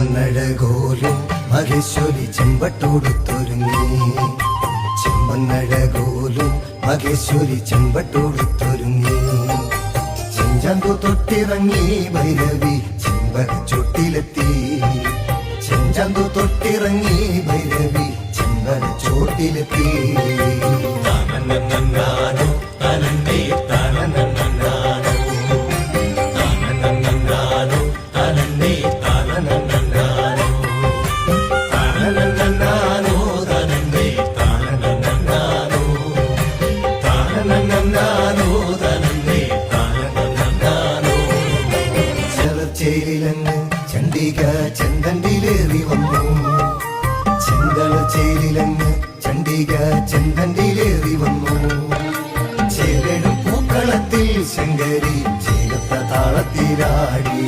ചെമ്പന്നഴകോലും മഹേശ്വരി ചെമ്പട്ടോടുത്തൊരുങ്ങി. ചെമ്പന്നഴകോലും മഹേശ്വരി ചെമ്പട്ടോടുത്തൊരുങ്ങി. ചെഞ്ചാന്തു തൊട്ടിറങ്ങി ഭൈരവി ചെമ്പകച്ചോട്ടിലെത്തി. ചെഞ്ചാന്തു തൊട്ടിറങ്ങി ഭൈരവി ചെമ്പകച്ചോട്ടിലെത്തി. താനന്നന്നാനോ തനന്നേ താനന്നന്നാനോ താനന്നന്നാനോ തനന്നേ താനന്നന്നാനോ താനന്നന്നാനോ തനന്നേ താനന്നന്നാനോ താനന്നന്നാനോ തനന്നേ താനന്നന്നാനോ. ചെറുചേരിലങ്ങ് ചണ്ഡിക ചെന്തണ്ടിലേറി വന്നു. ചെന്തളച്ചേരിലങ്ങ് ചണ്ഡിക ചെന്തണ്ടിലേറി വന്നു. ചേലഴും പൂക്കളത്തിൽ ശങ്കരി ചേലത്ത താളത്തിലാടി.